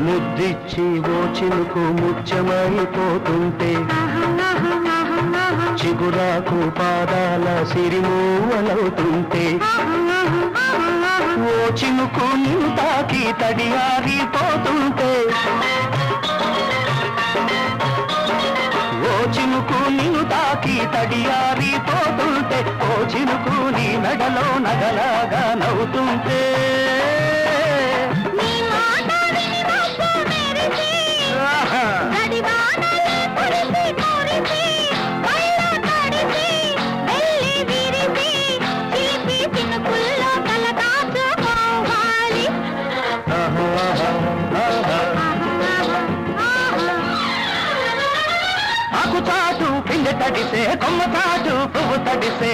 ముద్దిచ్చి ఓ చినుకు ముత్యమైపోతుంటే చిగురాకు పాదాల సిరిమూవలవుతుంటే ఓ చినుకు నిన్ను తాకి తడియారిపోతుంటే ఓ చినుకు నిన్ను తాకి తడియారిపోతుంటే ఓ చినుకు నీ మెడలో నగలాగా నవ్వుతుంటే ఆకు చాటు పిండి తడిసే కొమ్మ చాటు పువ్వు తడిసే